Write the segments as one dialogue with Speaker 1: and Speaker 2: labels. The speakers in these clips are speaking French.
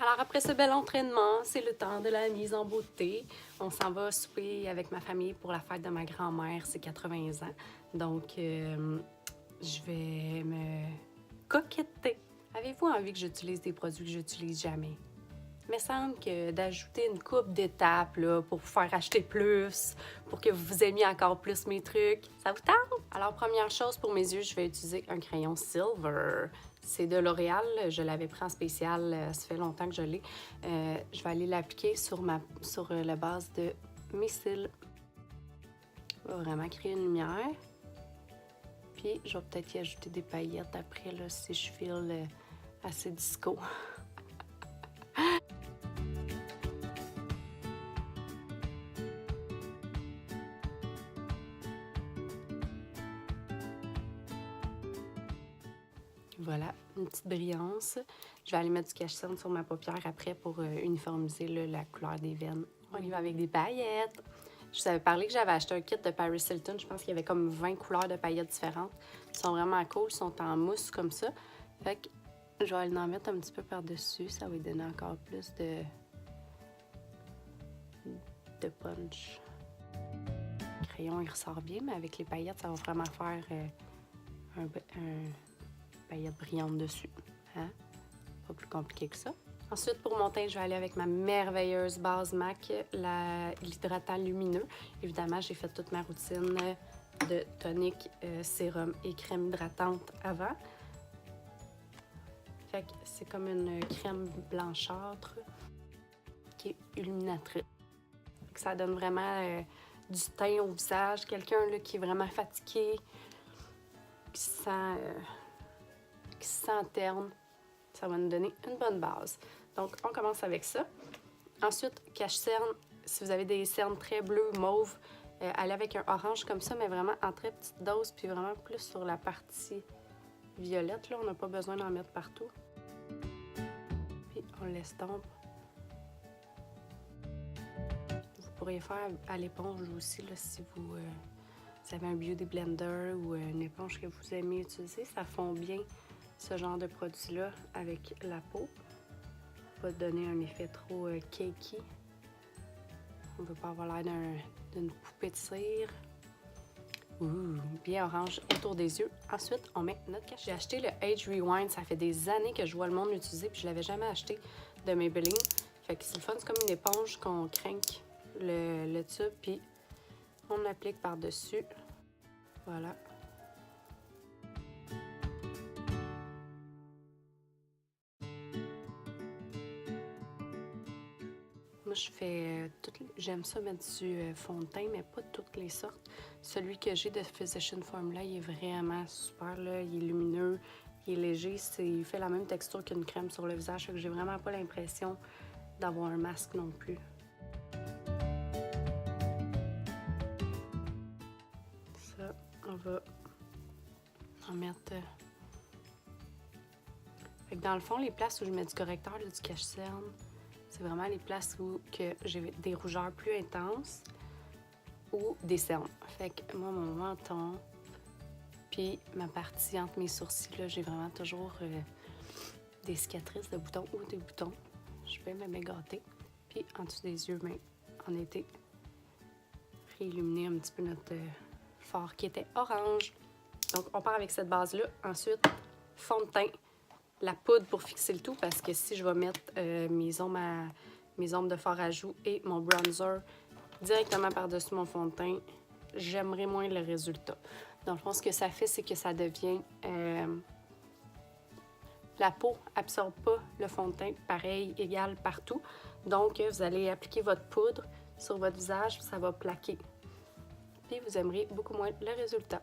Speaker 1: Alors après ce bel entraînement, c'est le temps de la mise en beauté. On s'en va souper avec ma famille pour la fête de ma grand-mère, c'est 80 ans. Donc, je vais me coqueter. Avez-vous envie que j'utilise des produits que j'utilise jamais? Il me semble que d'ajouter une coupe d'étapes là, pour vous faire acheter plus, pour que vous aimiez encore plus mes trucs, ça vous tente? Alors, première chose pour mes yeux, je vais utiliser un crayon Silver. C'est de L'Oréal, je l'avais pris en spécial, ça fait longtemps que je l'ai. Je vais aller l'appliquer sur la base de mes cils. Je vais vraiment créer une lumière. Puis, je vais peut-être y ajouter des paillettes après, là, si je file assez disco. Voilà, une petite brillance. Je vais aller mettre du cache-cerne sur ma paupière après pour uniformiser là, la couleur des veines. On y va avec des paillettes. Je vous avais parlé que j'avais acheté un kit de Paris Hilton. Je pense qu'il y avait comme 20 couleurs de paillettes différentes. Ils sont vraiment cool, ils sont en mousse comme ça. Fait que je vais aller en mettre un petit peu par-dessus. Ça va lui donner encore plus de punch. Le crayon, il ressort bien, mais avec les paillettes, ça va vraiment faire un paillettes brillantes dessus. Hein? Pas plus compliqué que ça. Ensuite, pour mon teint, je vais aller avec ma merveilleuse base MAC, l'hydratant lumineux. Évidemment, j'ai fait toute ma routine de tonique, sérum et crème hydratante avant. Fait que c'est comme une crème blanchâtre qui est illuminatrice. Fait que ça donne vraiment du teint au visage. Quelqu'un là, qui est vraiment fatigué, qui se sent terne, ça va nous donner une bonne base. Donc, on commence avec ça. Ensuite, cache-cerne. Si vous avez des cernes très bleues, mauves, allez avec un orange comme ça, mais vraiment en très petite dose, puis vraiment plus sur la partie violette. Là, on n'a pas besoin d'en mettre partout. Puis, on laisse tomber. Vous pourriez faire à l'éponge aussi, là, si vous avez un beauty blender ou une éponge que vous aimez utiliser. Ça fond bien ce genre de produit-là avec la peau. Pas donner un effet trop cakey. On ne veut pas avoir l'air d'une poupée de cire. Ouh, bien orange autour des yeux. Ensuite, on met notre cachet. J'ai acheté le Age Rewind. Ça fait des années que je vois le monde l'utiliser, puis je l'avais jamais acheté de Maybelline. Fait que c'est le fun, c'est comme une éponge qu'on crinque le tube, puis on applique par-dessus. Voilà. Moi, j'aime ça mettre du fond de teint, mais pas toutes les sortes. Celui que j'ai de Physician Formula, il est vraiment super, là. Il est lumineux, il est léger. Il fait la même texture qu'une crème sur le visage, fait que j'ai vraiment pas l'impression d'avoir un masque non plus. Ça, on va en mettre... Fait que dans le fond, les places où je mets du correcteur, là, du cache-cerne, c'est vraiment les places où j'ai des rougeurs plus intenses ou des cernes. Fait que moi, mon menton, puis ma partie entre mes sourcils, là, j'ai vraiment toujours des cicatrices de boutons ou des boutons. Je vais me gâter. Puis en dessous des yeux, ben, en été, réilluminer un petit peu notre fard qui était orange. Donc, on part avec cette base-là. Ensuite, fond de teint. La poudre pour fixer le tout, parce que si je vais mettre mes ombres de fard à joues et mon bronzer directement par-dessus mon fond de teint, j'aimerais moins le résultat. Donc, je pense que ça fait, c'est que ça devient... la peau absorbe pas le fond de teint pareil, égal partout. Donc, vous allez appliquer votre poudre sur votre visage, ça va plaquer. Puis, vous aimerez beaucoup moins le résultat.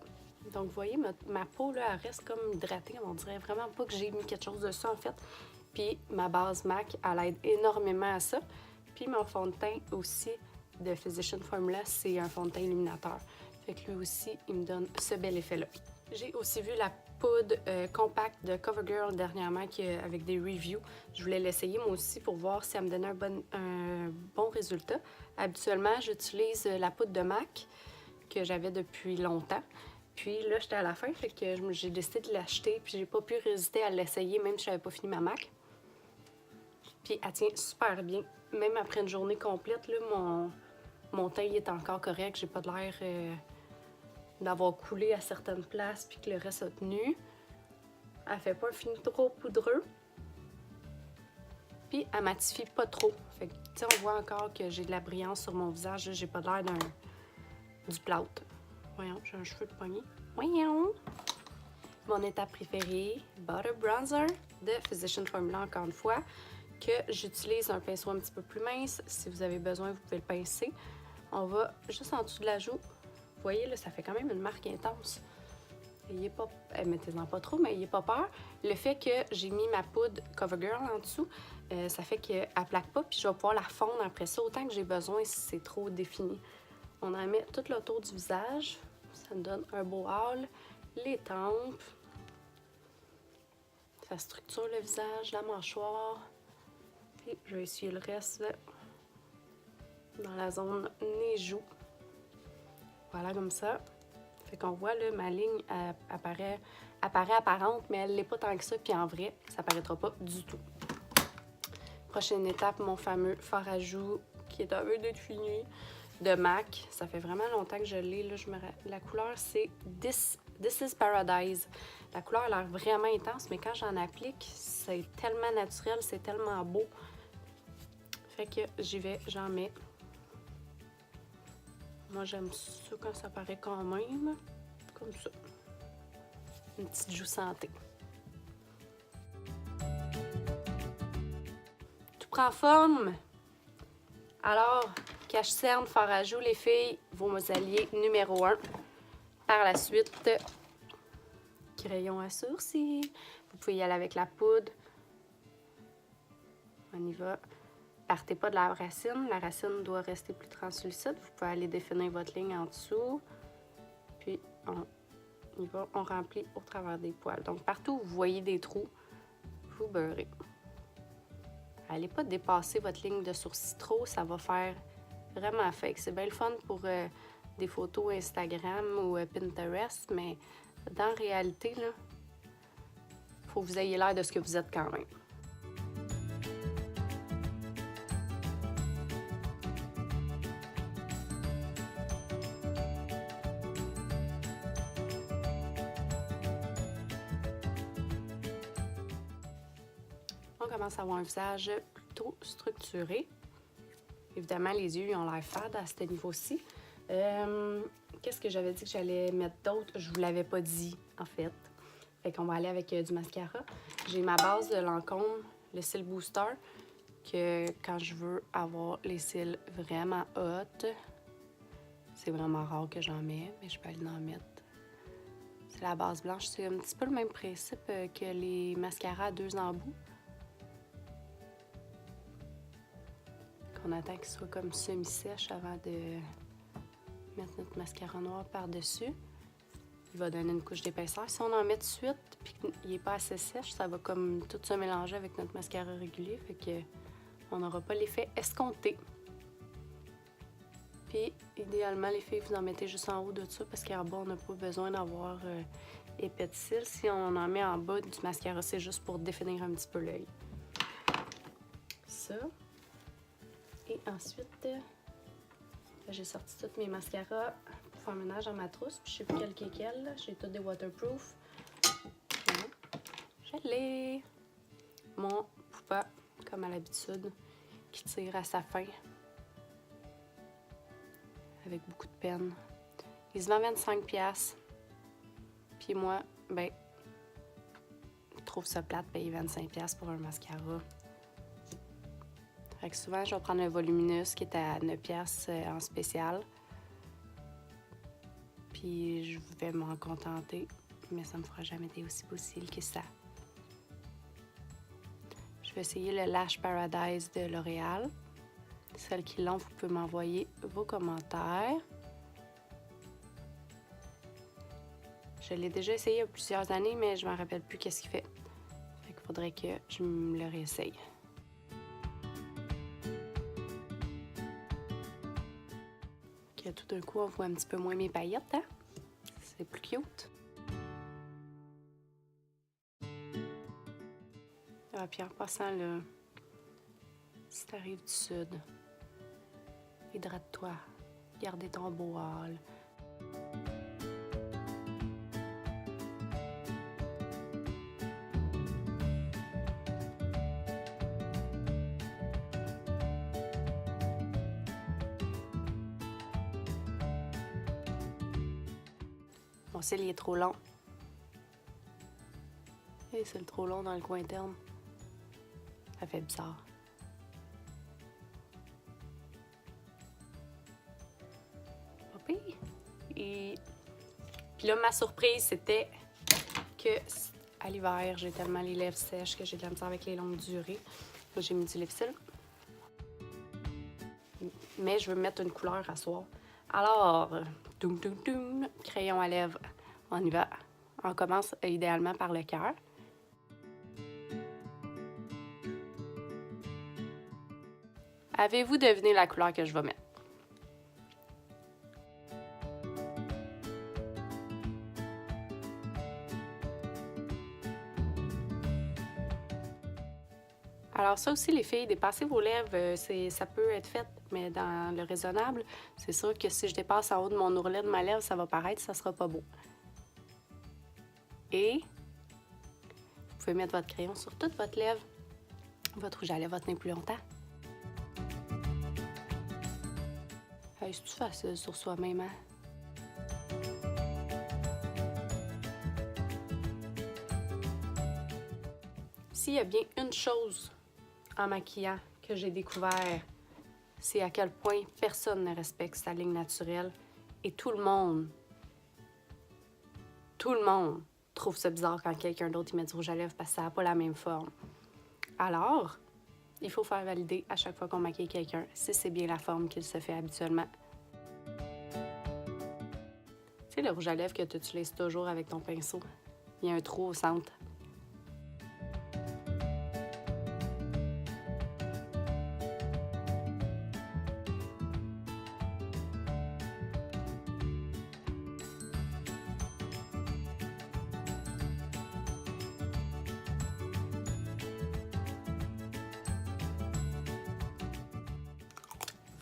Speaker 1: Donc, vous voyez, ma peau, là, elle reste comme hydratée. On dirait vraiment pas que j'ai mis quelque chose dessus, en fait. Puis, ma base MAC, elle aide énormément à ça. Puis, mon fond de teint aussi de Physician Formula, c'est un fond de teint illuminateur. Fait que lui aussi, il me donne ce bel effet-là. J'ai aussi vu la poudre compacte de CoverGirl dernièrement avec des reviews. Je voulais l'essayer moi aussi pour voir si elle me donnait un bon résultat. Habituellement, j'utilise la poudre de MAC que j'avais depuis longtemps. Puis là, j'étais à la fin, fait que j'ai décidé de l'acheter, puis j'ai pas pu résister à l'essayer, même si j'avais pas fini ma MAC. Puis elle tient super bien. Même après une journée complète, là, mon teint est encore correct. J'ai pas de l'air d'avoir coulé à certaines places puis que le reste a tenu. Elle fait pas un fini trop poudreux. Puis elle matifie pas trop. Fait que, tu sais, on voit encore que j'ai de la brillance sur mon visage. J'ai pas l'air du plâtre. Voyons, j'ai un cheveu de poignet. Voyons! Mon étape préférée, Butter Bronzer de Physician Formula, encore une fois, que j'utilise un pinceau un petit peu plus mince. Si vous avez besoin, vous pouvez le pincer. On va juste en dessous de la joue. Vous voyez, là, ça fait quand même une marque intense. Ayez pas... mettez-en pas trop, mais ayez pas peur. Le fait que j'ai mis ma poudre CoverGirl en dessous, ça fait qu'elle plaque pas, puis je vais pouvoir la fondre après ça autant que j'ai besoin si c'est trop défini. On en met tout le tour du visage. Ça me donne un beau hâle. Les tempes. Ça structure le visage, la mâchoire. Puis je vais essuyer le reste dans la zone nez-joue. Voilà, comme ça. Fait qu'on voit, là, ma ligne apparaît apparente, mais elle l'est pas tant que ça. Puis en vrai, ça paraîtra pas du tout. Prochaine étape, mon fameux fard à joues qui est un peu défini de MAC. Ça fait vraiment longtemps que je l'ai. Là, la couleur, c'est This is Paradise. La couleur a l'air vraiment intense, mais quand j'en applique, c'est tellement naturel, c'est tellement beau. Fait que j'y vais, j'en mets. Moi, j'aime ça quand ça paraît quand même. Comme ça. Une petite joue santé. Tout prend forme. Alors, cache-cerne, fard à joues, les filles, vos alliés numéro 1. Par la suite, crayon à sourcils. Vous pouvez y aller avec la poudre. On y va. Partez pas de la racine. La racine doit rester plus translucide. Vous pouvez aller définir votre ligne en dessous. Puis, on y va. On remplit au travers des poils. Donc, partout où vous voyez des trous, vous beurrez. Allez pas dépasser votre ligne de sourcils trop. Ça va faire vraiment fake. C'est bien le fun pour des photos Instagram ou Pinterest, mais dans la réalité, là, faut que vous ayez l'air de ce que vous êtes quand même. On commence à avoir un visage plutôt structuré. Évidemment, les yeux ils ont l'air fades à ce niveau-ci. Qu'est-ce que j'avais dit que j'allais mettre d'autre? Je vous l'avais pas dit, en fait. Fait qu'on va aller avec du mascara. J'ai ma base de Lancôme, le cils booster, que quand je veux avoir les cils vraiment hot, c'est vraiment rare que j'en mets, mais je peux aller en mettre. C'est la base blanche. C'est un petit peu le même principe que les mascaras à 2 embouts. On attend qu'il soit comme semi-sèche avant de mettre notre mascara noir par-dessus. Il va donner une couche d'épaisseur. Si on en met tout de suite puis qu'il n'est pas assez sèche, ça va comme tout se mélanger avec notre mascara régulier. Fait que on n'aura pas l'effet escompté. Puis, idéalement, les filles, vous en mettez juste en haut de ça parce qu'en bas, on n'a pas besoin d'avoir épais de cils. Si on en met en bas du mascara, c'est juste pour définir un petit peu l'œil. Ça. Et ensuite, j'ai sorti tous mes mascaras pour faire ménage dans ma trousse. Puis je sais plus quel est quel. J'ai tous des waterproof. Je l'ai. Mon Poupa, comme à l'habitude, qui tire à sa fin. Avec beaucoup de peine. Il se vend 25$. Puis moi, ben, je trouve ça plate de payer 25$ pour un mascara. Fait que souvent, je vais prendre un volumineux qui est à 9$ en spécial. Puis je vais m'en contenter, mais ça me fera jamais été aussi possible que ça. Je vais essayer le Lash Paradise de L'Oréal. Celles qui l'ont, vous pouvez m'envoyer vos commentaires. Je l'ai déjà essayé il y a plusieurs années, mais je ne m'en rappelle plus qu'est-ce qu'il fait. Fait qu'il faudrait que je me le réessaye. Que tout d'un coup, on voit un petit peu moins mes paillettes, hein? C'est plus cute. Ah, puis en passant, là, si t'arrives du sud, hydrate-toi, gardez ton beau hâle. Mon cil, il est trop long. Et c'est le trop long dans le coin interne. Ça fait bizarre. Pas pire. Et puis là, ma surprise, c'était que à l'hiver, j'ai tellement les lèvres sèches que j'ai de la misère avec les longues durées. Là, j'ai mis du Lipsil. Mais je veux mettre une couleur à soir. Alors, crayon à lèvres, on y va. On commence idéalement par le cœur. Avez-vous deviné la couleur que je vais mettre? Alors ça aussi, les filles, dépasser vos lèvres, ça peut être fait, mais dans le raisonnable, c'est sûr que si je dépasse en haut de mon ourlet de ma lèvre, ça va paraître, ça sera pas beau. Et vous pouvez mettre votre crayon sur toute votre lèvre. Votre rouge à lèvres va tenir plus longtemps. Hey, c'est-tu facile sur soi-même, hein? S'il y a bien une chose en maquillant que j'ai découvert, c'est à quel point personne ne respecte sa ligne naturelle et tout le monde trouve ça bizarre quand quelqu'un d'autre y met du rouge à lèvres parce que ça n'a pas la même forme. Alors, il faut faire valider à chaque fois qu'on maquille quelqu'un si c'est bien la forme qu'il se fait habituellement. Tu sais, le rouge à lèvres que tu utilises toujours avec ton pinceau, il y a un trou au centre.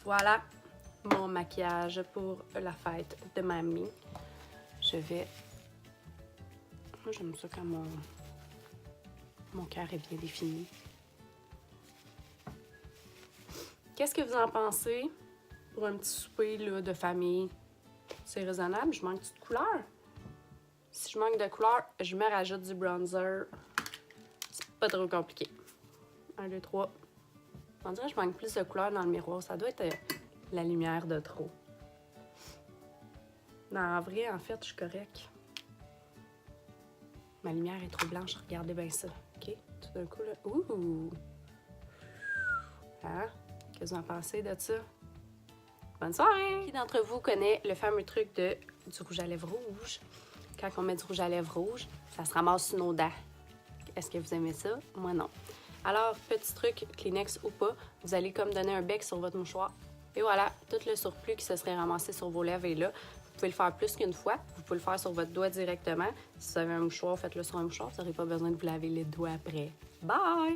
Speaker 1: Voilà mon maquillage pour la fête de mamie. Je vais... Moi, j'aime ça quand mon cœur est bien défini. Qu'est-ce que vous en pensez pour un petit souper là, de famille? C'est raisonnable, je manque de couleur. Si je manque de couleur, je me rajoute du bronzer. C'est pas trop compliqué. 1, 2, 3. On dirait que je manque plus de couleur dans le miroir. Ça doit être la lumière de trop. Non, en vrai, en fait, je suis correcte. Ma lumière est trop blanche. Regardez bien ça. OK? Tout d'un coup, là. Ouh! Hein? Qu'est-ce que vous en pensez de ça? Bonne soirée! Qui d'entre vous connaît le fameux truc du rouge à lèvres rouge? Quand on met du rouge à lèvres rouge, ça se ramasse sur nos dents. Est-ce que vous aimez ça? Moi, non. Alors, petit truc, Kleenex ou pas, vous allez comme donner un bec sur votre mouchoir. Et voilà, tout le surplus qui se serait ramassé sur vos lèvres est là. Vous pouvez le faire plus qu'une fois. Vous pouvez le faire sur votre doigt directement. Si vous avez un mouchoir, faites-le sur un mouchoir. Vous n'aurez pas besoin de vous laver les doigts après. Bye!